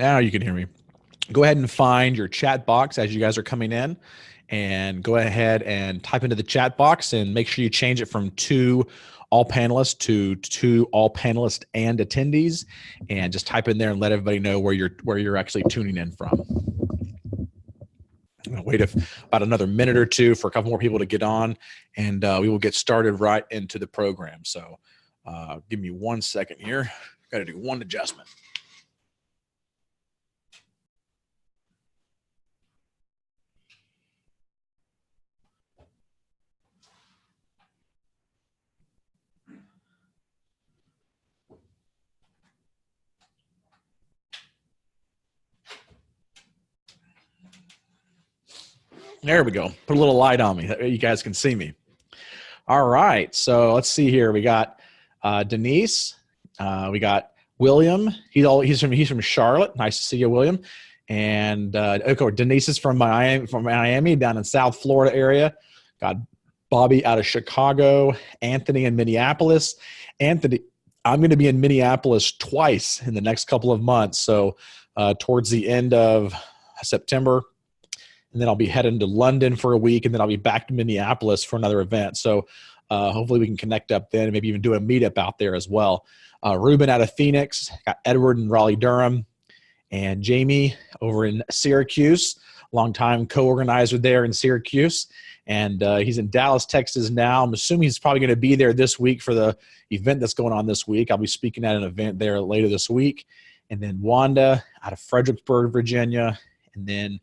Now you can hear me. Go ahead and find your chat box as you guys are coming in, and go ahead and type into the chat box and make sure you change it from two all panelists to two all panelists and attendees, and just type in there and let everybody know where you're actually tuning in from. I'm gonna wait about another minute or two for a couple more people to get on, and we will get started right into the program. So give me 1 second here. Got to do one adjustment. There we go. Put a little light on me. You guys can see me. All right. So let's see here. We got Denise. We got William. He's from Charlotte. Nice to see you, William. And Denise is from Miami, down in South Florida area. Got Bobby out of Chicago. Anthony in Minneapolis. Anthony, I'm going to be in Minneapolis twice in the next couple of months. So towards the end of September. And then I'll be heading to London for a week, and then I'll be back to Minneapolis for another event. So hopefully we can connect up then and maybe even do a meetup out there as well. Ruben out of Phoenix, got Edward in Raleigh-Durham, and Jamie over in Syracuse, longtime co-organizer there in Syracuse. And he's in Dallas, Texas now. I'm assuming he's probably going to be there this week for the event that's going on this week. I'll be speaking at an event there later this week. And then Wanda out of Fredericksburg, Virginia. And then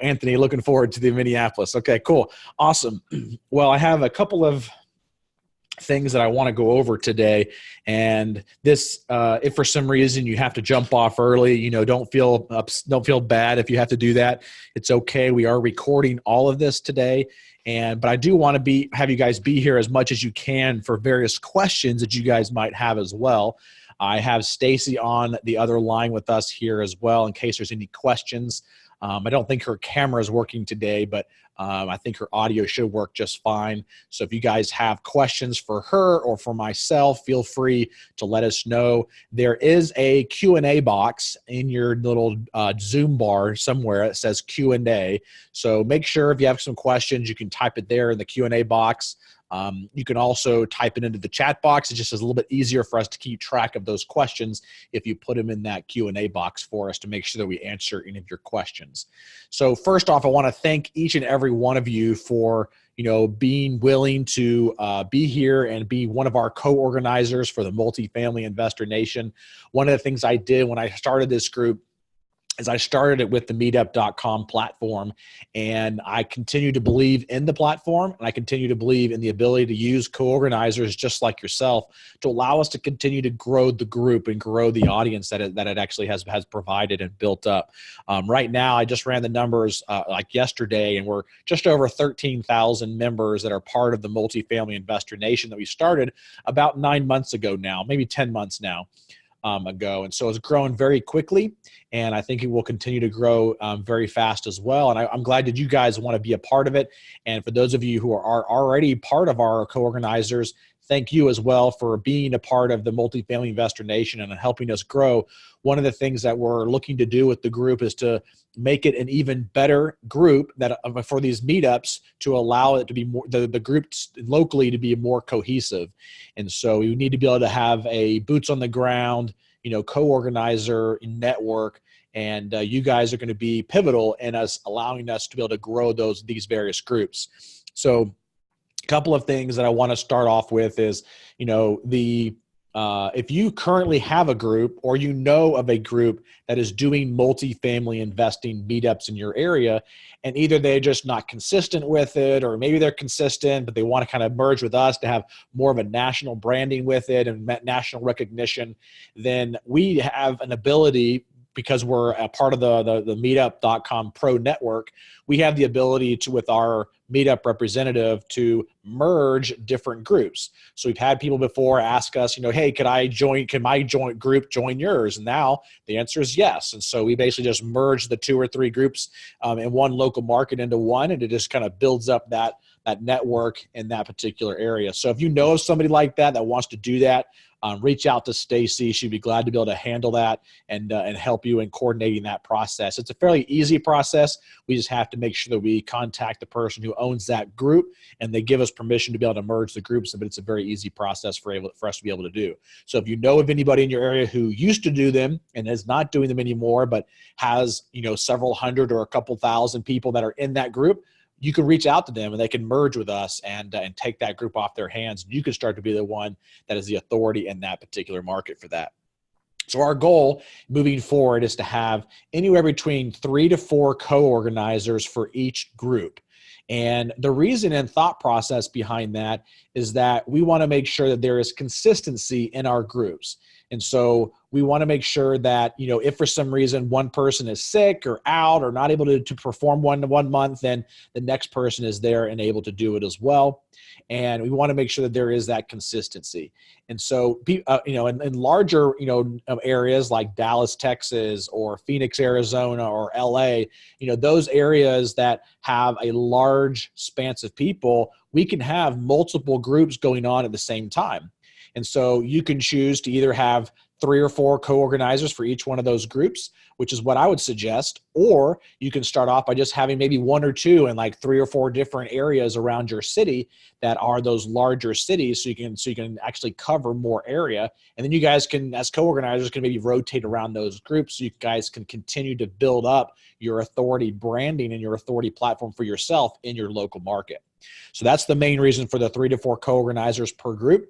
Anthony, looking forward to the Minneapolis. Okay, cool. Awesome. Well, I have a couple of things that I want to go over today. And this, if for some reason you have to jump off early, don't feel bad if you have to do that. It's okay. We are recording all of this today. But I do want to have you guys be here as much as you can for various questions that you guys might have as well. I have Stacy on the other line with us here as well in case there's any questions. I don't think her camera is working today, but I think her audio should work just fine. So if you guys have questions for her or for myself, feel free to let us know. There is a Q&A box in your little Zoom bar somewhere that says Q&A. So make sure if you have some questions, you can type it there in the Q&A box. You can also type it into the chat box. It just is a little bit easier for us to keep track of those questions if you put them in that Q&A box for us to make sure that we answer any of your questions. So first off, I want to thank each and every one of you for being willing to be here and be one of our co-organizers for the Multifamily Investor Nation. One of the things I did when I started this group is I started it with the meetup.com platform, and I continue to believe in the platform, and I continue to believe in the ability to use co-organizers just like yourself to allow us to continue to grow the group and grow the audience that it actually has provided and built up. Right now, I just ran the numbers like yesterday, and we're just over 13,000 members that are part of the Multifamily Investor Nation that we started about 9 months ago now, maybe 10 months now. Ago. And so it's grown very quickly, and I think it will continue to grow very fast as well. And I'm glad that you guys want to be a part of it. And for those of you who are already part of our co-organizers, thank you as well for being a part of the Multifamily Investor Nation and helping us grow. One of the things that we're looking to do with the group is to make it an even better group that for these meetups to allow it to be more, the groups locally to be more cohesive. And so we need to be able to have a boots on the ground, co-organizer network. And you guys are going to be pivotal in us allowing us to be able to grow these various groups. So a couple of things that I want to start off with is, if you currently have a group or of a group that is doing multifamily investing meetups in your area, and either they're just not consistent with it, or maybe they're consistent, but they want to kind of merge with us to have more of a national branding with it and national recognition, then we have an ability, because we're a part of the meetup.com pro network, we have the ability to, with our meetup representative, to merge different groups. So we've had people before ask us, hey, can my joint group join yours? And now the answer is yes. And so we basically just merge the 2 or 3 groups in one local market into one, and it just kind of builds up that network in that particular area. So if you know of somebody like that wants to do that, reach out to Stacy. She'd be glad to be able to handle that and help you in coordinating that process. It's a fairly easy process. We just have to make sure that we contact the person who owns that group and they give us permission to be able to merge the groups, but it's a very easy process for us to be able to do. So if you know of anybody in your area who used to do them and is not doing them anymore, but has, several hundred or a couple thousand people that are in that group, you can reach out to them and they can merge with us and take that group off their hands. You can start to be the one that is the authority in that particular market for that. So our goal moving forward is to have anywhere between 3 to 4 co-organizers for each group. And the reason and thought process behind that is that we want to make sure that there is consistency in our groups. And so we want to make sure that, if for some reason one person is sick or out or not able to perform one month, then the next person is there and able to do it as well. And we want to make sure that there is that consistency. And so, in larger, areas like Dallas, Texas, or Phoenix, Arizona, or LA, those areas that have a large span of people, we can have multiple groups going on at the same time. And so you can choose to either have 3 or 4 co-organizers for each one of those groups, which is what I would suggest, or you can start off by just having maybe 1 or 2 in like 3 or 4 different areas around your city that are those larger cities, so you can actually cover more area. And then you guys can, as co-organizers, can maybe rotate around those groups so you guys can continue to build up your authority branding and your authority platform for yourself in your local market. So that's the main reason for the 3 to 4 co-organizers per group.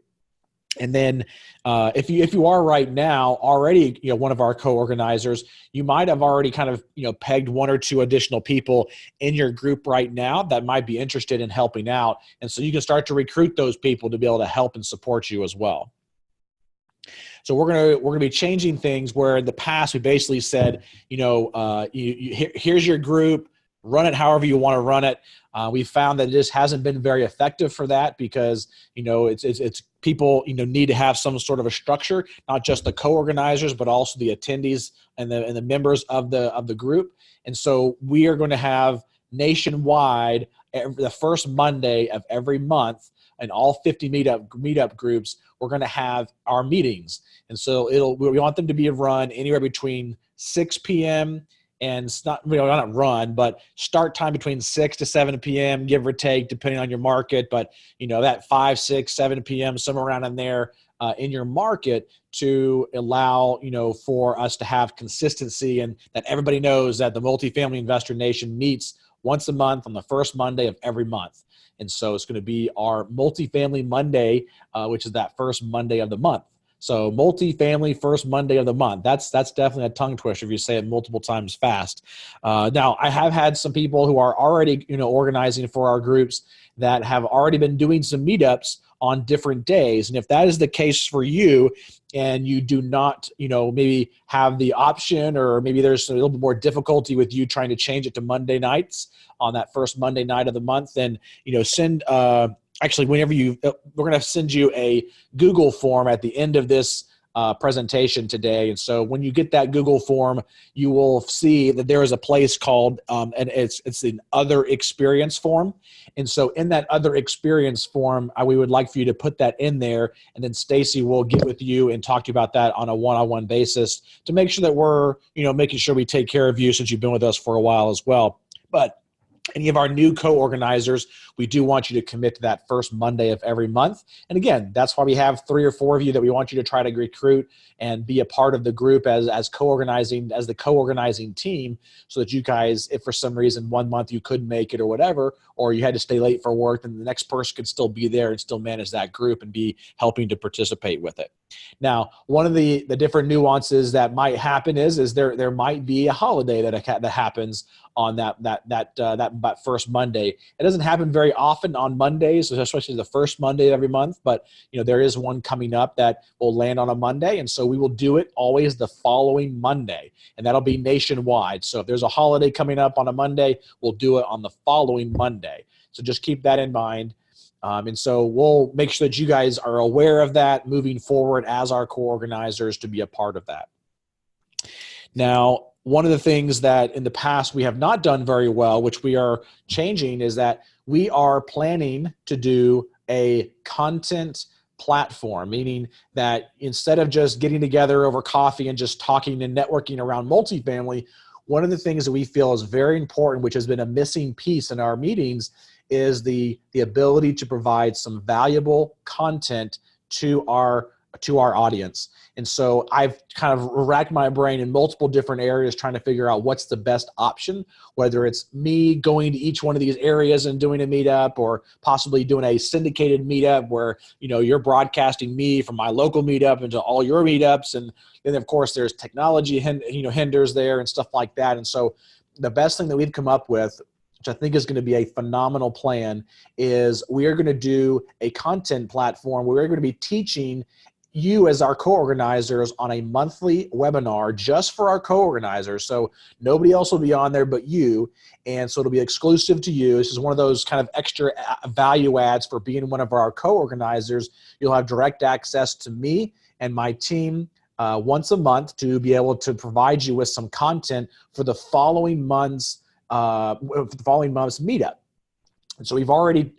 And then if you are right now already, one of our co-organizers, you might have already kind of, pegged 1 or 2 additional people in your group right now that might be interested in helping out. And so you can start to recruit those people to be able to help and support you as well. So we're gonna be changing things where in the past we basically said, here's your group, run it however you want to run it. We found that it just hasn't been very effective for that because, it's people, need to have some sort of a structure, not just the co-organizers, but also the attendees and the members of the group. And so we are going to have nationwide the first Monday of every month in all 50 meetup groups, we're going to have our meetings. And so we want them to be run anywhere between 6 p.m. and it's not but start time between 6 to 7 p.m., give or take, depending on your market. But, that 5, 6, 7 p.m., somewhere around in there in your market to allow, for us to have consistency and that everybody knows that the Multifamily Investor Nation meets once a month on the first Monday of every month. And so it's going to be our Multifamily Monday, which is that first Monday of the month. So multifamily first Monday of the month. That's definitely a tongue twister if you say it multiple times fast. Now, I have had some people who are already organizing for our groups that have already been doing some meetups on different days. And if that is the case for you and you do not, maybe have the option or maybe there's a little bit more difficulty with you trying to change it to Monday nights on that first Monday night of the month, then, send actually, we're going to send you a Google form at the end of this presentation today. And so when you get that Google form, you will see that there is a place called, and it's an other experience form. And so in that other experience form, we would like for you to put that in there. And then Stacy will get with you and talk to you about that on a one-on-one basis to make sure that we're, making sure we take care of you since you've been with us for a while as well. But any of our new co-organizers, we do want you to commit to that first Monday of every month. And again, that's why we have 3 or 4 of you that we want you to try to recruit and be a part of the group as the co-organizing team, so that you guys, if for some reason 1 month you couldn't make it or whatever, or you had to stay late for work, then the next person could still be there and still manage that group and be helping to participate with it. Now, one of the different nuances that might happen is there might be a holiday that happens on that first Monday. It doesn't happen very often on Mondays, especially the first Monday of every month, but there is one coming up that will land on a Monday, and so we will do it always the following Monday, and that'll be nationwide. So if there's a holiday coming up on a Monday, we'll do it on the following Monday. So just keep that in mind. And so we'll make sure that you guys are aware of that moving forward as our co-organizers to be a part of that. Now, one of the things that in the past we have not done very well, which we are changing, is that we are planning to do a content platform, meaning that instead of just getting together over coffee and just talking and networking around multifamily, one of the things that we feel is very important, which has been a missing piece in our meetings, is the ability to provide some valuable content to our audience. And so I've kind of racked my brain in multiple different areas trying to figure out what's the best option, whether it's me going to each one of these areas and doing a meetup, or possibly doing a syndicated meetup where, you're broadcasting me from my local meetup into all your meetups. And then of course there's technology, hinders there and stuff like that. And so the best thing that we've come up with, which I think is going to be a phenomenal plan, is we are going to do a content platform where we're going to be teaching you as our co-organizers on a monthly webinar just for our co-organizers. So nobody else will be on there but you. And so it'll be exclusive to you. This is one of those kind of extra value adds for being one of our co-organizers. You'll have direct access to me and my team once a month to be able to provide you with some content for the following month's meetup. And so we've already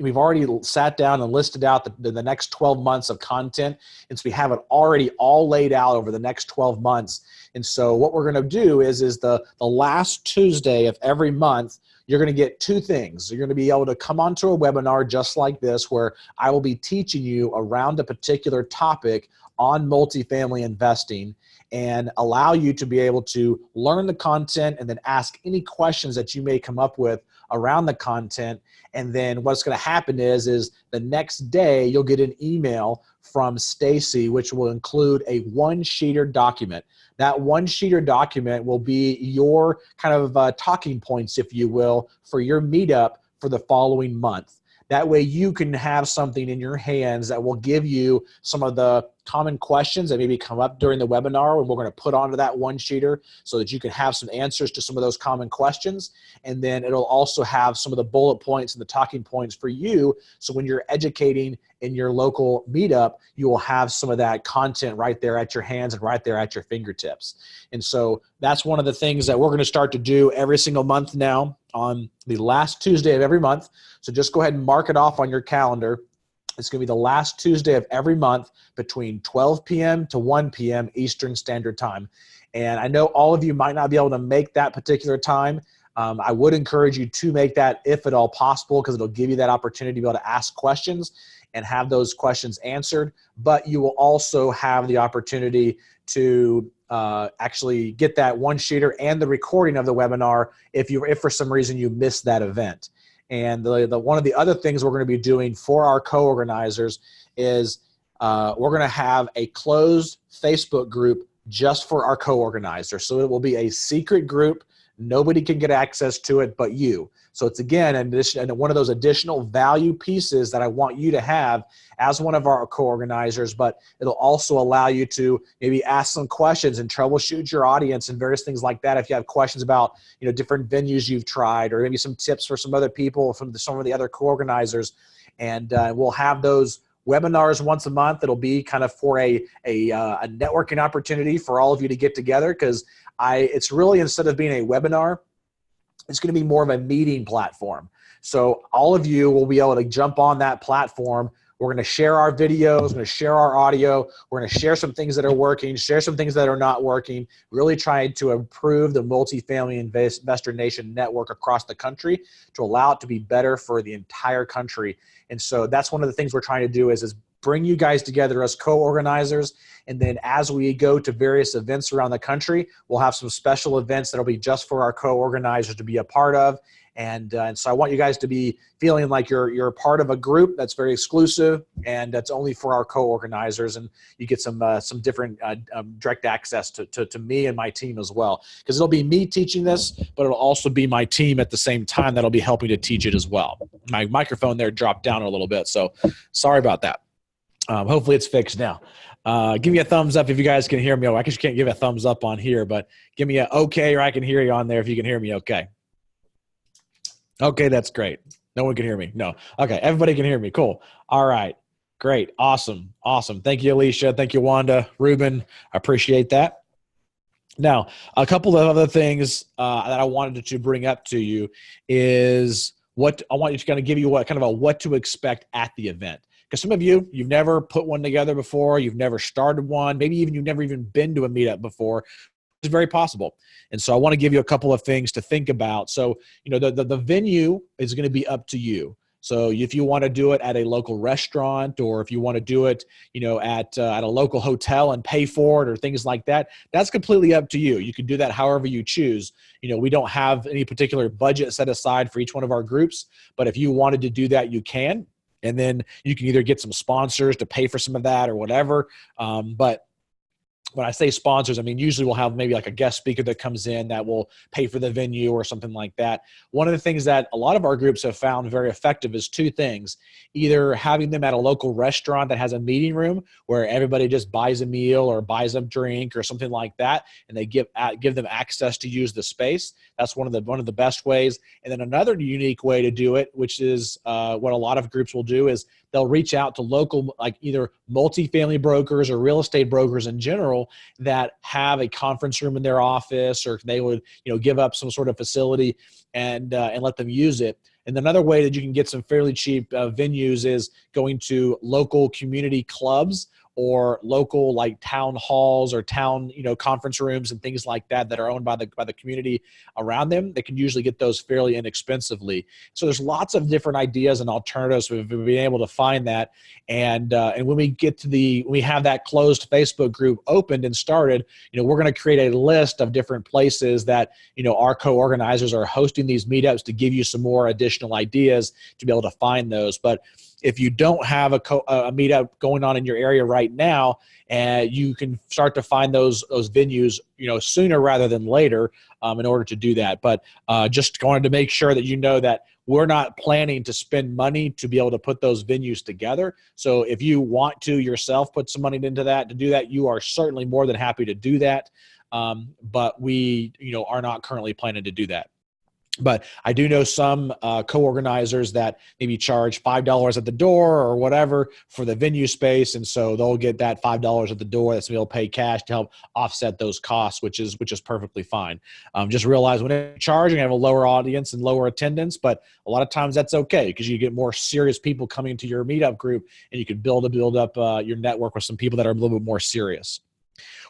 sat down and listed out the next 12 months of content. And so we have it already all laid out over the next 12 months. And so what we're going to do is the last Tuesday of every month, you're going to get two things. You're going to be able to come onto a webinar just like this, where I will be teaching you around a particular topic on multifamily investing, and allow you to be able to learn the content and then ask any questions that you may come up with around the content. And then what's going to happen is the next day you'll get an email from Stacy, which will include a one-sheeter document. That one-sheeter document will be your kind of talking points, if you will, for your meetup for the following month. That way you can have something in your hands that will give you some of the common questions that maybe come up during the webinar, and we're going to put onto that one-sheeter so that you can have some answers to some of those common questions. And then it'll also have some of the bullet points and the talking points for you. So when you're educating in your local meetup, you will have some of that content right there at your hands and right there at your fingertips. And so that's one of the things that we're going to start to do every single month now on the last Tuesday of every month. So just go ahead and mark it off on your calendar. It's going to be the last Tuesday of every month between 12 p.m. to 1 p.m. Eastern Standard Time. And I know all of you might not be able to make that particular time. I would encourage you to make that if at all possible, because it'll give you that opportunity to be able to ask questions and have those questions answered. But you will also have the opportunity to actually get that one-sheeter and the recording of the webinar if for some reason you missed that event. And one of the other things we're going to be doing for our co-organizers is we're going to have a closed Facebook group just for our co-organizers. So it will be a secret group. Nobody can get access to it but you. So it's, again, one of those additional value pieces that I want you to have as one of our co-organizers, but it'll also allow you to maybe ask some questions and troubleshoot your audience and various things like that. If you have questions about, different venues you've tried, or maybe some tips for some other people from some of the other co-organizers. And we'll have those webinars once a month. It'll be kind of for a networking opportunity for all of you to get together, because it's really, instead of being a webinar, it's going to be more of a meeting platform. So all of you will be able to jump on that platform. We're going to share our videos, we're going to share our audio, we're going to share some things that are working, share some things that are not working, really trying to improve the multifamily investor nation network across the country to allow it to be better for the entire country. And so that's one of the things we're trying to do is bring you guys together as co-organizers. And then as we go to various events around the country, we'll have some special events that'll be just for our co-organizers to be a part of. And so I want you guys to be feeling like you're a part of a group that's very exclusive and that's only for our co-organizers. And you get some different direct access to me and my team as well. Because it'll be me teaching this, but it'll also be my team at the same time that'll be helping to teach it as well. My microphone there dropped down a little bit, so sorry about that. Hopefully it's fixed now. Give me a thumbs up if you guys can hear me. I guess you can't give a thumbs up on here, but give me a okay, or I can hear you on there if you can hear me okay. Okay, that's great. No one can hear me. No. Okay, everybody can hear me. Cool. All right. Great. Awesome. Awesome. Thank you, Alicia. Thank you, Wanda, Ruben. I appreciate that. Now, a couple of other things that I wanted to bring up to you is what I want you to kind of give you what to expect at the event. Because some of you, you've never put one together before, you've never started one, maybe even you've never even been to a meetup before. It's very possible. And so I want to give you a couple of things to think about. So, the venue is going to be up to you. So if you want to do it at a local restaurant, or if you want to do it, at a local hotel and pay for it, or things like that, that's completely up to you. You can do that however you choose. We don't have any particular budget set aside for each one of our groups, but if you wanted to do that, you can. And then you can either get some sponsors to pay for some of that or whatever. But when I say sponsors, I mean, usually we'll have maybe like a guest speaker that comes in that will pay for the venue or something like that. One of the things that a lot of our groups have found very effective is two things: either having them at a local restaurant that has a meeting room where everybody just buys a meal or buys a drink or something like that, and they give them access to use the space. That's one of the best ways. And then another unique way to do it, which is what a lot of groups will do, is they'll reach out to local, like either multifamily brokers or real estate brokers in general, that have a conference room in their office, or they would, give up some sort of facility and let them use it. And another way that you can get some fairly cheap venues is going to local community clubs or local like town halls or town, conference rooms and things like that that are owned by the community around them. They can usually get those fairly inexpensively. So there's lots of different ideas and alternatives. We've been able to find that. And when we have that closed Facebook group opened and started, we're going to create a list of different places that, our co-organizers are hosting these meetups to give you some more additional ideas to be able to find those. But if you don't have a meetup going on in your area right now, and you can start to find those venues, sooner rather than later, in order to do that. But just wanted to make sure that that we're not planning to spend money to be able to put those venues together. So if you want to yourself put some money into that to do that, you are certainly more than happy to do that. But we, are not currently planning to do that. But I do know some co-organizers that maybe charge $5 at the door or whatever for the venue space. And so they'll get that $5 at the door. That's they'll pay cash to help offset those costs, which is perfectly fine. Just realize when you're charging, you have a lower audience and lower attendance, but a lot of times that's okay because you get more serious people coming to your meetup group, and you can build up your network with some people that are a little bit more serious.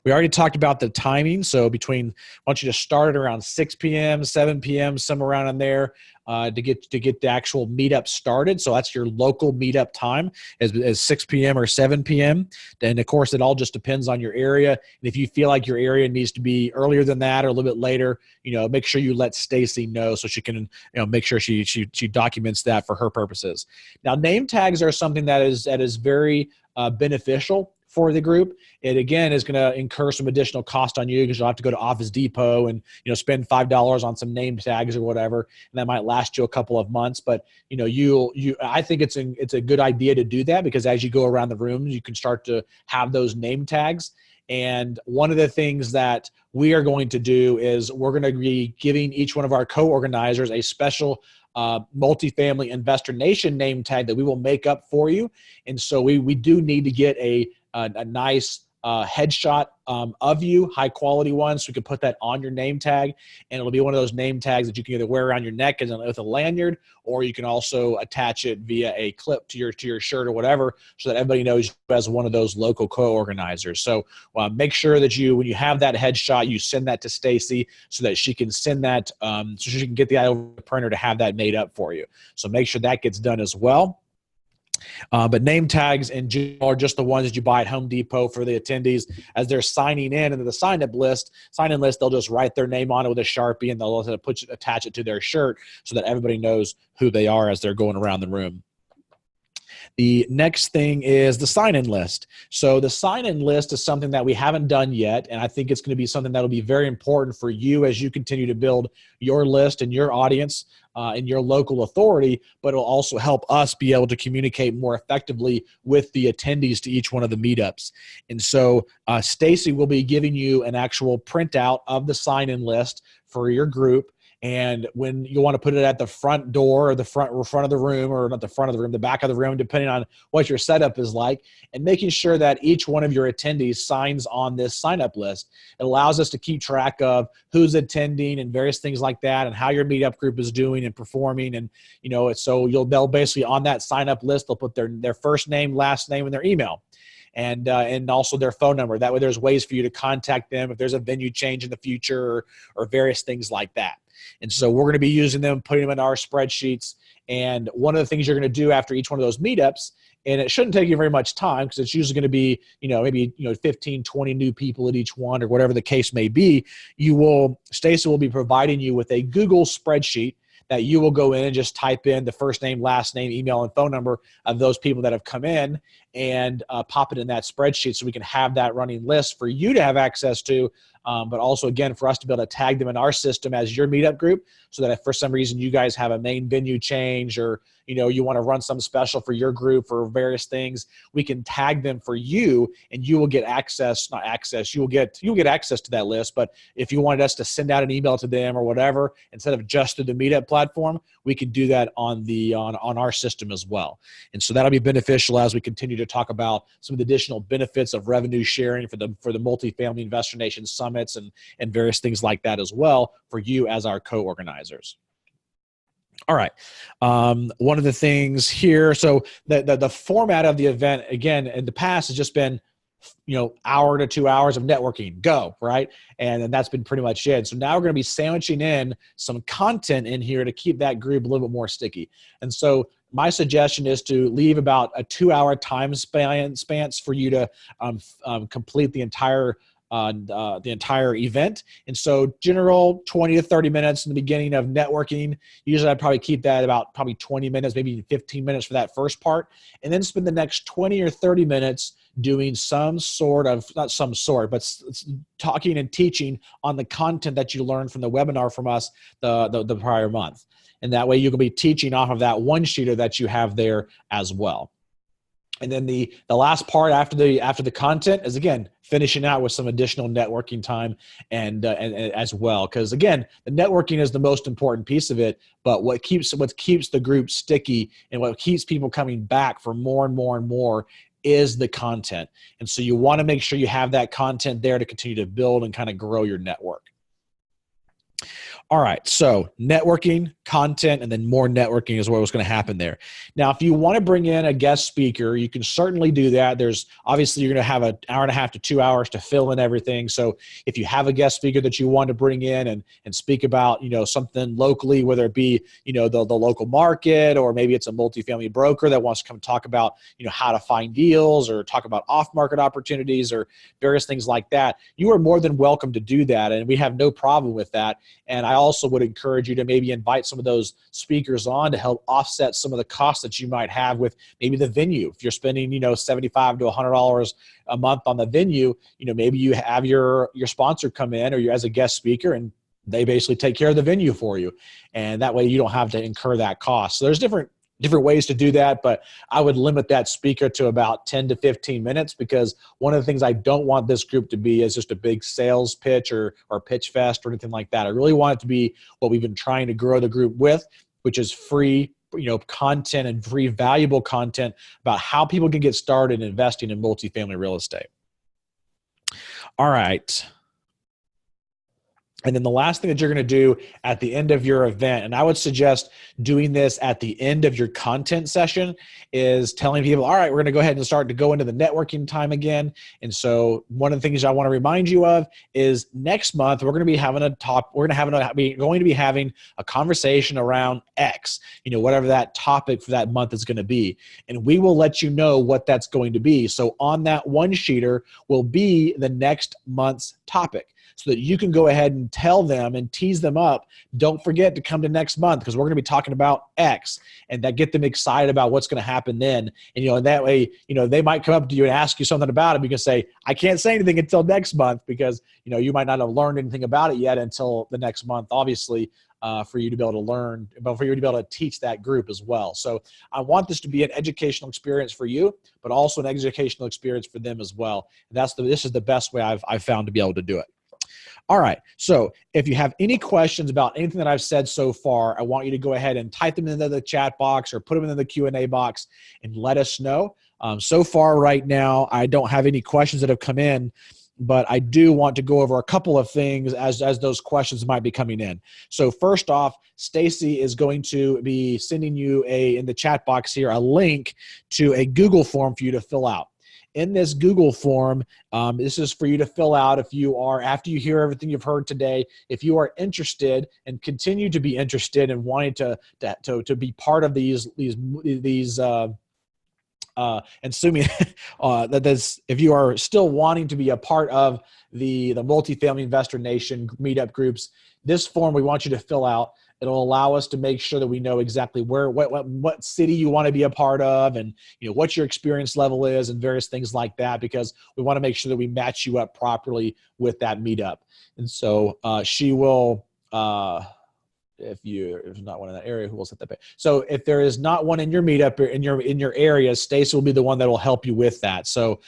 We already talked about the timing. So I want you to start at around 6 p.m., 7 p.m., somewhere around in there to get the actual meetup started. So that's your local meetup time as 6 p.m. or 7 p.m. And of course, it all just depends on your area. And if you feel like your area needs to be earlier than that or a little bit later, make sure you let Stacy know so she can, make sure she documents that for her purposes. Now, name tags are something that is very beneficial for the group. It again is going to incur some additional cost on you because you'll have to go to Office Depot and spend $5 on some name tags or whatever, and that might last you a couple of months. But I think it's a good idea to do that because as you go around the rooms, you can start to have those name tags. And one of the things that we are going to do is we're going to be giving each one of our co-organizers a special multifamily investor nation name tag that we will make up for you. And so we do need to get a nice headshot of you, high quality one, so we can put that on your name tag, and it'll be one of those name tags that you can either wear around your neck with a lanyard, or you can also attach it via a clip to your shirt or whatever, so that everybody knows you as one of those local co-organizers. So make sure that when you have that headshot, you send that to Stacy so that she can send that, so she can get the over the printer to have that made up for you. So make sure that gets done as well. But name tags in general are just the ones that you buy at Home Depot for the attendees as they're signing in into the sign-in list. They'll just write their name on it with a Sharpie, and they'll attach it to their shirt so that everybody knows who they are as they're going around the room. The next thing is the sign-in list. So the sign-in list is something that we haven't done yet, and I think it's going to be something that will be very important for you as you continue to build your list and your audience and your local authority, but it'll also help us be able to communicate more effectively with the attendees to each one of the meetups. And so Stacy will be giving you an actual printout of the sign-in list for your group. And when you want to put it at the front door or the front of the room, or not the front of the room, the back of the room, depending on what your setup is like, and making sure that each one of your attendees signs on this sign-up list. It allows us to keep track of who's attending and various things like that, and how your meetup group is doing and performing. And, so they'll basically on that sign-up list, they'll put their first name, last name, and their email. And also their phone number. That way there's ways for you to contact them if there's a venue change in the future, or various things like that. And so we're going to be using them, putting them in our spreadsheets. And one of the things you're going to do after each one of those meetups, and it shouldn't take you very much time, because it's usually going to be, maybe 15, 20 new people at each one, or whatever the case may be. Stacy will be providing you with a Google spreadsheet that you will go in and just type in the first name, last name, email, and phone number of those people that have come in, and pop it in that spreadsheet, so we can have that running list for you to have access to, but also, again, for us to be able to tag them in our system as your meetup group, so that if for some reason you guys have a main venue change, or you want to run some special for your group for various things, we can tag them for you, and you will get you'll get access to that list. But if you wanted us to send out an email to them or whatever, instead of just through the meetup platform, we can do that on our system as well. And so that'll be beneficial as we continue to talk about some of the additional benefits of revenue sharing for the Multifamily Investor Nation summits and various things like that as well, for you as our co-organizers. All right. One of the things here, so the format of the event, again, in the past has just been, hour to 2 hours of networking, go, right? And that's been pretty much it. So now we're going to be sandwiching in some content in here to keep that group a little bit more sticky. And so my suggestion is to leave about a 2-hour time span for you to complete the entire event. And so general 20 to 30 minutes in the beginning of networking. Usually I'd probably keep that about probably 20 minutes, maybe 15 minutes for that first part, and then spend the next 20 or 30 minutes doing talking and teaching on the content that you learned from the webinar from us the prior month. And that way you can be teaching off of that one sheeter that you have there as well. And then the last part after the content is, again, finishing out with some additional networking time and as well. Because again, the networking is the most important piece of it, but what keeps the group sticky and what keeps people coming back for more and more and more is the content. And so you want to make sure you have that content there to continue to build and kind of grow your network. All right, so networking, content, and then more networking is what's going to happen there. Now, if you want to bring in a guest speaker, you can certainly do that. There's obviously you're going to have an hour and a half to 2 hours to fill in everything. So if you have a guest speaker that you want to bring in and speak about, something locally, whether it be, the local market, or maybe it's a multifamily broker that wants to come talk about, how to find deals, or talk about off-market opportunities, or various things like that, you are more than welcome to do that. And we have no problem with that. And I also would encourage you to maybe invite some of those speakers on to help offset some of the costs that you might have with maybe the venue. If you're spending, $75 to $100 a month on the venue, maybe you have your sponsor come in, or you as a guest speaker, and they basically take care of the venue for you. And that way you don't have to incur that cost. So there's different ways to do that, but I would limit that speaker to about 10 to 15 minutes, because one of the things I don't want this group to be is just a big sales pitch or pitch fest or anything like that. I really want it to be what we've been trying to grow the group with, which is free, content and free valuable content about how people can get started investing in multifamily real estate. All right. And then the last thing that you're going to do at the end of your event, and I would suggest doing this at the end of your content session, is telling people, all right, we're going to go ahead and start to go into the networking time again. And so one of the things I want to remind you of is next month, we're going to be having a conversation around X, whatever that topic for that month is going to be. And we will let you know what that's going to be. So on that one sheeter will be the next month's topic, so that you can go ahead and tell them and tease them up. Don't forget to come to next month, because we're going to be talking about X, and that get them excited about what's going to happen then. And, and that way, they might come up to you and ask you something about it. You can say, I can't say anything until next month, because, you might not have learned anything about it yet until the next month, obviously, for you to be able to learn, but for you to be able to teach that group as well. So I want this to be an educational experience for you, but also an educational experience for them as well. And this is the best way I've found to be able to do it. All right. So if you have any questions about anything that I've said so far, I want you to go ahead and type them into the chat box or put them into the Q&A box and let us know. So far right now, I don't have any questions that have come in, but I do want to go over a couple of things as those questions might be coming in. So first off, Stacy is going to be sending you in the chat box here, a link to a Google form for you to fill out. In this Google form, this is for you to fill out if you are, after you hear everything you've heard today, if you are interested and continue to be interested in wanting to be part of these and assuming if you are still wanting to be a part of the Multifamily Investor Nation meetup groups, this form we want you to fill out. It'll allow us to make sure that we know exactly what city you want to be a part of, and what your experience level is, and various things like that, because we want to make sure that we match you up properly with that meetup. And so she will. If there's not one in that area, who will set that pay? So if there is not one in your meetup or in your area, Stacy will be the one that will help you with that. So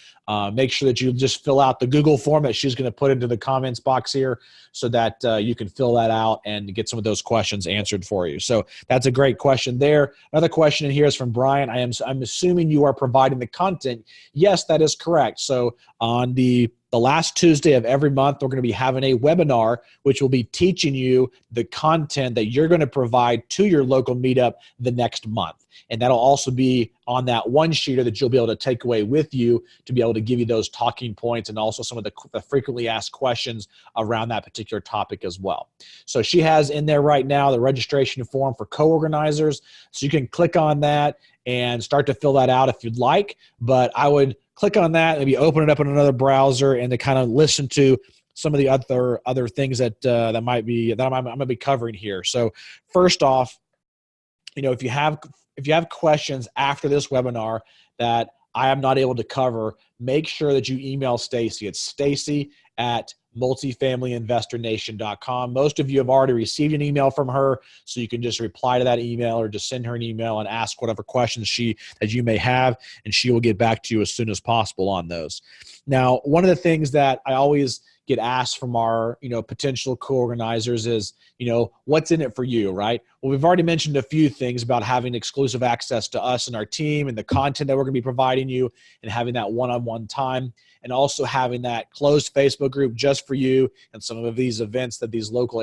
make sure that you just fill out the Google form that she's going to put into the comments box here, so that you can fill that out and get some of those questions answered for you. So that's a great question there. Another question in here is from Brian. I'm assuming you are providing the content. Yes, that is correct. So on the last Tuesday of every month, we're going to be having a webinar, which will be teaching you the content that you're going to provide to your local meetup the next month. And that'll also be on that one-sheeter that you'll be able to take away with you to be able to give you those talking points, and also some of the frequently asked questions around that particular topic as well. So she has in there right now the registration form for co-organizers. So you can click on that and start to fill that out if you'd like. But I would click on that, maybe open it up in another browser, and to kind of listen to some of the other things that I'm going to be covering here. So first off, if you have questions after this webinar that I am not able to cover, make sure that you email Stacy. It's stacy@multifamilyinvestornation.com. Most of you have already received an email from her, so you can just reply to that email or just send her an email and ask whatever questions that you may have, and she will get back to you as soon as possible on those. Now, one of the things that I always get asked from our potential co-organizers is what's in it for you, right? Well, we've already mentioned a few things about having exclusive access to us and our team and the content that we're going to be providing you, and having that one-on-one time, and also having that closed Facebook group just for you, and some of these events that these local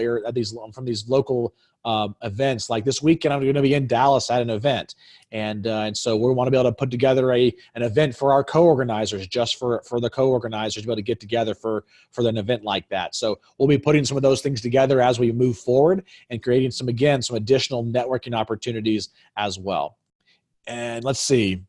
events. Like this weekend, I'm going to be in Dallas at an event, and so we want to be able to put together an event for our co-organizers, just for the co-organizers to be able to get together for an event like that. So we'll be putting some of those things together as we move forward, and creating some additional networking opportunities as well. And let's see.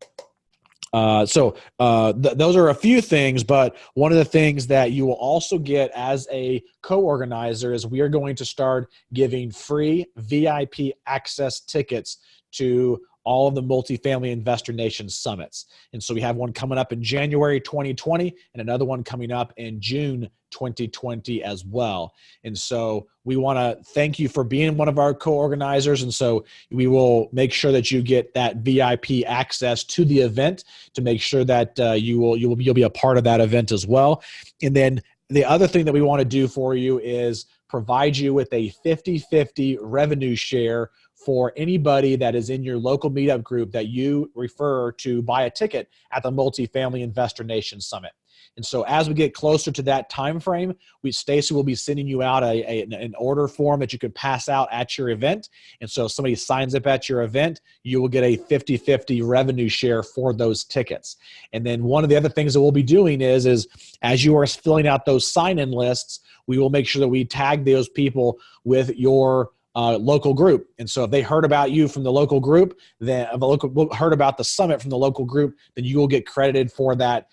Those are a few things, but one of the things that you will also get as a co-organizer is we are going to start giving free VIP access tickets to all of the Multifamily Investor Nation summits. And so we have one coming up in January 2020 and another one coming up in June 2020 as well. And so we want to thank you for being one of our co-organizers. And so we will make sure that you get that VIP access to the event, to make sure that you'll be a part of that event as well. And then the other thing that we want to do for you is provide you with a 50-50 revenue share for anybody that is in your local meetup group that you refer to buy a ticket at the Multifamily Investor Nation Summit. And so as we get closer to that time frame, Stacy will be sending you out an order form that you can pass out at your event. And so if somebody signs up at your event, you will get a 50-50 revenue share for those tickets. And then one of the other things that we'll be doing is as you are filling out those sign-in lists, we will make sure that we tag those people with your local group. And so if they heard about you from the local group, heard about the summit from the local group, then you will get credited for that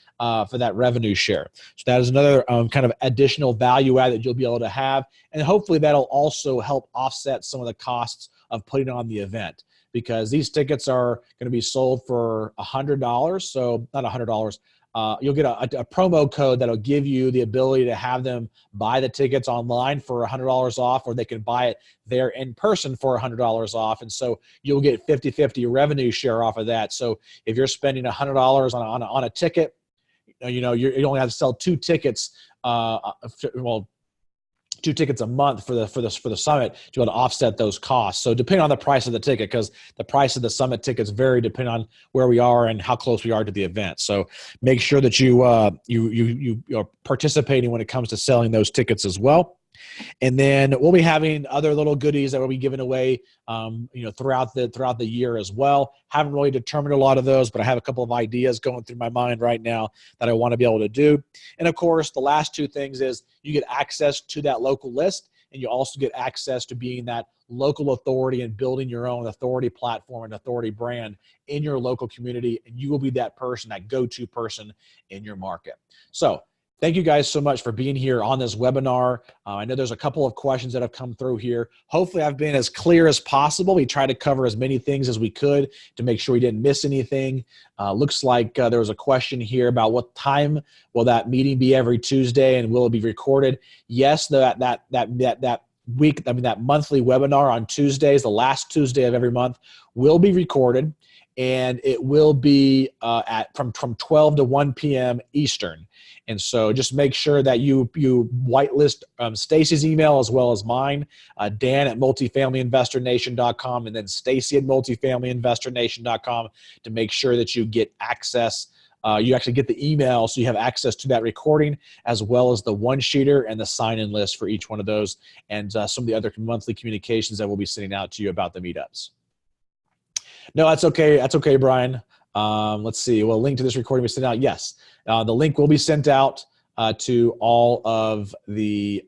revenue share. So that is another kind of additional value add that you'll be able to have. And hopefully that'll also help offset some of the costs of putting on the event, because these tickets are going to be sold for $100. So not $100. You'll get a promo code that'll give you the ability to have them buy the tickets online for $100 off, or they can buy it there in person for $100 off. And so you'll get 50-50 revenue share off of that. So if you're spending $100 on a ticket, you only have to sell 2 tickets. 2 tickets a month for the summit to be able to offset those costs. So depending on the price of the ticket, because the price of the summit tickets vary depending on where we are and how close we are to the event. So make sure that you are participating when it comes to selling those tickets as well. And then we'll be having other little goodies that we'll be giving away, throughout the year as well. Haven't really determined a lot of those, but I have a couple of ideas going through my mind right now that I want to be able to do. And of course, the last 2 things is you get access to that local list, and you also get access to being that local authority and building your own authority platform and authority brand in your local community. And you will be that person, that go-to person in your market. So thank you guys so much for being here on this webinar. I know there's a couple of questions that have come through here. Hopefully I've been as clear as possible. We tried to cover as many things as we could to make sure we didn't miss anything. Looks like there was a question here about what time will that meeting be every Tuesday, and will it be recorded? Yes, that monthly webinar on Tuesdays, the last Tuesday of every month, will be recorded, and it will be from 12 to 1 p.m. Eastern. And so just make sure that you whitelist Stacy's email as well as mine, Dan at multifamilyinvestornation.com, and then Stacy at multifamilyinvestornation.com, to make sure that you get access. You actually get the email, so you have access to that recording, as well as the one-sheeter and the sign-in list for each one of those, and some of the other monthly communications that we'll be sending out to you about the meetups. No, that's okay. That's okay, Brian. Let's see. Well, link to this recording we sent out. Yes, the link will be sent out to all of the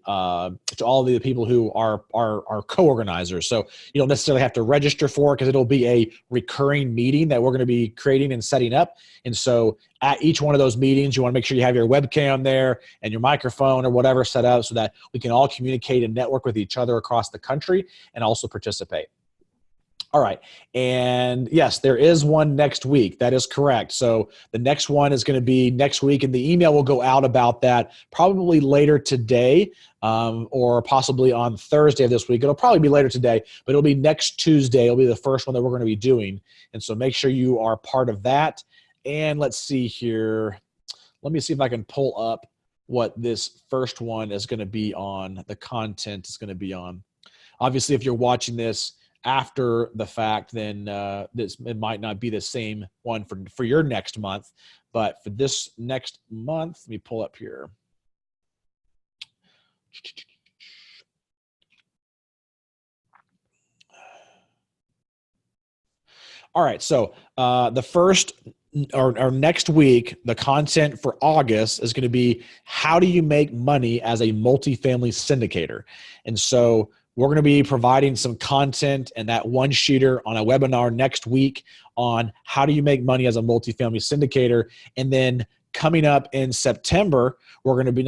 people who are co-organizers. So you don't necessarily have to register for it, because it'll be a recurring meeting that we're going to be creating and setting up. And so at each one of those meetings, you want to make sure you have your webcam there and your microphone or whatever set up, so that we can all communicate and network with each other across the country and also participate. All right. And yes, there is one next week. That is correct. So the next one is going to be next week, and the email will go out about that probably later today, or possibly on Thursday of this week. It'll probably be later today, but it'll be next Tuesday. It'll be the first one that we're going to be doing. And so make sure you are part of that. And let's see here. Let me see if I can pull up what this first one is going to be on, the content is going to be on. Obviously, if you're watching this after the fact, then it might not be the same one for your next month. But for this next month, let me pull up here. All right, so the first or next week, the content for August is going to be how do you make money as a multifamily syndicator. And so we're going to be providing some content and that one-sheeter on a webinar next week on how do you make money as a multifamily syndicator. And then coming up in September, we're going to be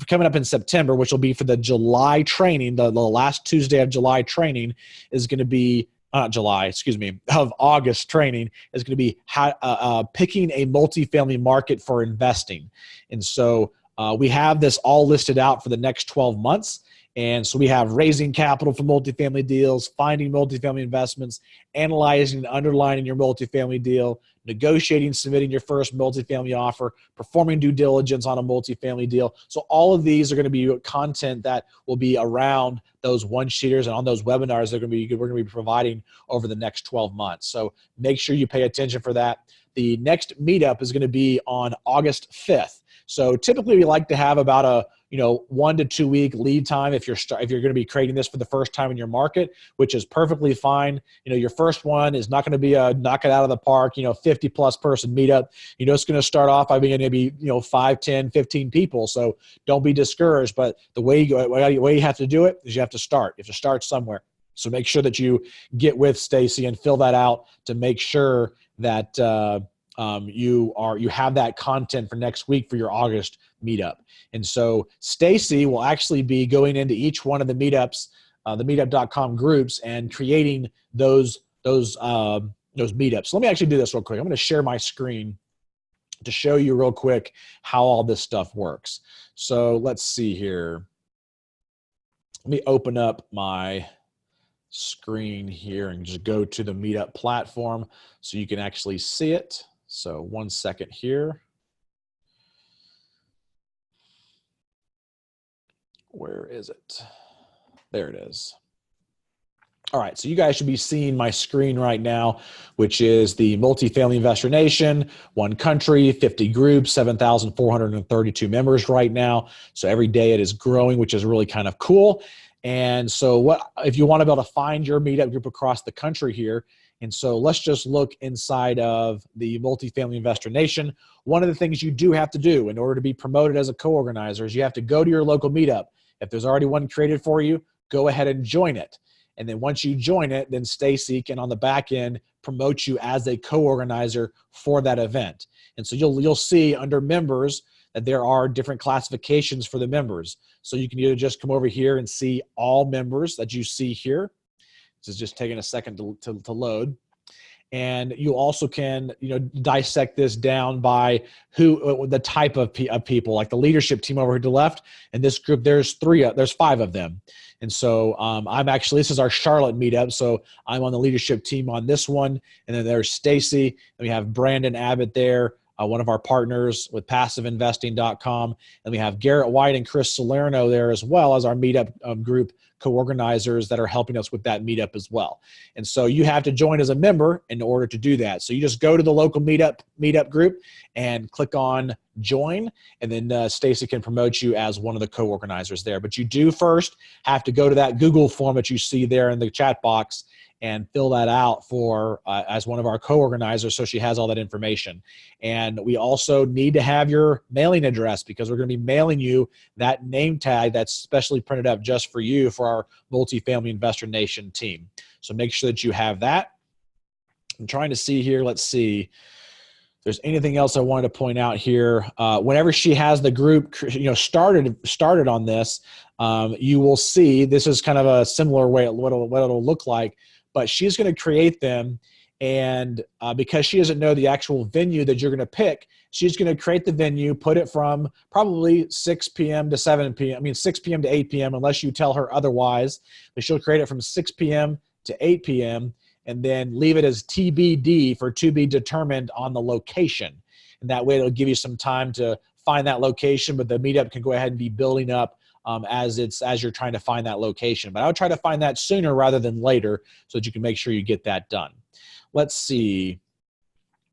coming up in September, which will be for the July training. The last Tuesday of July training is going to be of August training is going to be how, picking a multifamily market for investing. And so we have this all listed out for the next 12 months. And so we have raising capital for multifamily deals, finding multifamily investments, analyzing and underlining your multifamily deal, negotiating, submitting your first multifamily offer, performing due diligence on a multifamily deal. So all of these are going to be content that will be around those one-sheeters and on those webinars we're going to be providing over the next 12 months. So make sure you pay attention for that. The next meetup is going to be on August 5th. So typically we like to have about a 1 to 2 week lead time if you're going to be creating this for the first time in your market, which is perfectly fine. Your first one is not going to be a knock it out of the park, 50 plus person meetup. It's going to start off by being maybe 5, 10, 15 people. So don't be discouraged. But the way you have to do it is you have to start. You have to start somewhere. So make sure that you get with Stacy and fill that out to make sure that you have that content for next week for your August meetup. And so Stacy will actually be going into each one of the meetups, the meetup.com groups, and creating those meetups. So let me actually do this real quick. I'm going to share my screen to show you real quick how all this stuff works. So let's see here. Let me open up my screen here and just go to the Meetup platform so you can actually see it. So 1 second here. Where is it? There it is. All right, so you guys should be seeing my screen right now, which is the Multifamily Investor Nation, one country, 50 groups, 7,432 members right now. So every day it is growing, which is really kind of cool. And so what if you want to be able to find your meetup group across the country here? And so let's just look inside of the Multifamily Investor Nation. One of the things you do have to do in order to be promoted as a co-organizer is you have to go to your local meetup. If there's already one created for you, go ahead and join it. And then once you join it, then Stacy can on the back end promote you as a co-organizer for that event. And so you'll see under members that there are different classifications for the members. So you can either just come over here and see all members that you see here. This is just taking a second to load. And you also can, dissect this down by the type of people, like the leadership team over here to the left. And this group, there's 5 of them. And so this is our Charlotte meetup. So I'm on the leadership team on this one. And then there's Stacy. And we have Brandon Abbott there, one of our partners with PassiveInvesting.com. And we have Garrett White and Chris Salerno there as well as our meetup group co-organizers that are helping us with that meetup as well. And so you have to join as a member in order to do that. So you just go to the local meetup group and click on join, and then Stacy can promote you as one of the co-organizers there. But you do first have to go to that Google form that you see there in the chat box and fill that out for as one of our co-organizers, so she has all that information. And we also need to have your mailing address because we're going to be mailing you that name tag that's specially printed up just for you for our Multifamily Investor Nation team. So make sure that you have that. I'm trying to see here. Let's see. If there's anything else I wanted to point out here. Whenever she has the group, started on this, you will see this is kind of a similar way what it'll look like. But she's going to create them, and because she doesn't know the actual venue that you're going to pick, she's going to create the venue, put it from probably 6 p.m. to 7 p.m. 6 p.m. to 8 p.m. unless you tell her otherwise. But she'll create it from 6 p.m. to 8 p.m. and then leave it as TBD for to be determined on the location. And that way it'll give you some time to find that location, but the meetup can go ahead and be building up as you're trying to find that location. But I would try to find that sooner rather than later so that you can make sure you get that done. Let's see.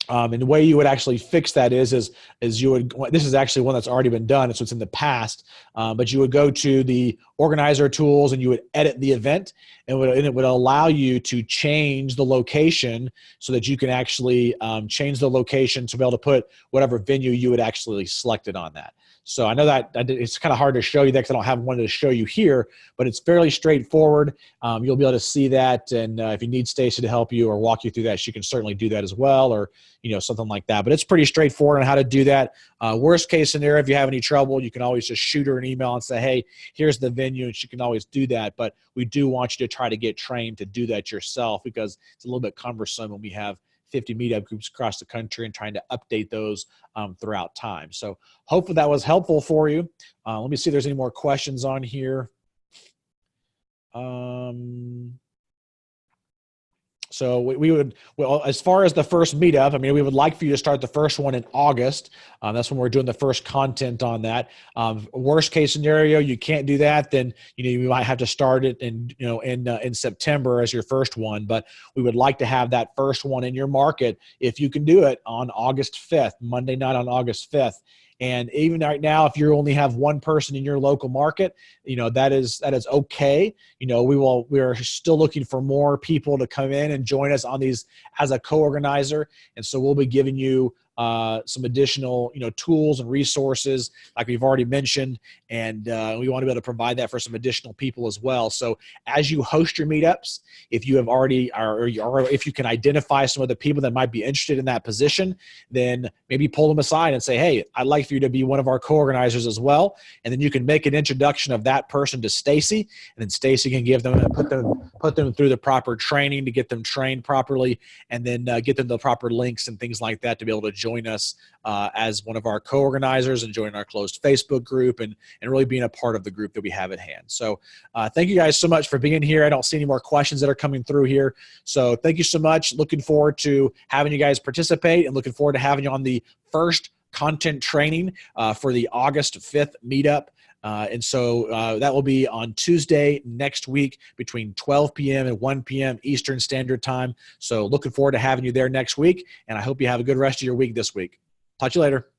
And the way you would actually fix that is you would, this is actually one that's already been done, so it's in the past, but you would go to the organizer tools and you would edit the event, and it would allow you to change the location so that you can actually change the location to be able to put whatever venue you would actually select it on that. So I know that it's kind of hard to show you that because I don't have one to show you here, but it's fairly straightforward. You'll be able to see that, and if you need Stacy to help you or walk you through that, she can certainly do that as well, or something like that. But it's pretty straightforward on how to do that. Worst case scenario, if you have any trouble, you can always just shoot her an email and say, hey, here's the venue, and she can always do that. But we do want you to try to get trained to do that yourself because it's a little bit cumbersome when we have 50 meetup groups across the country and trying to update those throughout time. So hopefully that was helpful for you. Let me see if there's any more questions on here. So we would, well, as far as the first meetup, we would like for you to start the first one in August. That's when we're doing the first content on that. Worst case scenario, you can't do that, then you might have to start it in September as your first one. But we would like to have that first one in your market if you can do it on August 5th, Monday night on August 5th. And even right now, if you only have one person in your local market, that is okay. We are still looking for more people to come in and join us on these as a co-organizer. And so we'll be giving you some additional, tools and resources like we've already mentioned. And we want to be able to provide that for some additional people as well. So as you host your meetups, if you have already, or if you can identify some of the people that might be interested in that position, then maybe pull them aside and say, hey, I'd like for you to be one of our co-organizers as well. And then you can make an introduction of that person to Stacy, and then Stacy can give them and put them through the proper training to get them trained properly, and then get them the proper links and things like that to be able to join us as one of our co-organizers and join our closed Facebook group and really being a part of the group that we have at hand. So thank you guys so much for being here. I don't see any more questions that are coming through here. So thank you so much. Looking forward to having you guys participate and looking forward to having you on the first content training for the August 5th meetup. And so that will be on Tuesday next week between 12 p.m. and 1 p.m. Eastern Standard Time. So looking forward to having you there next week, and I hope you have a good rest of your week this week. Talk to you later.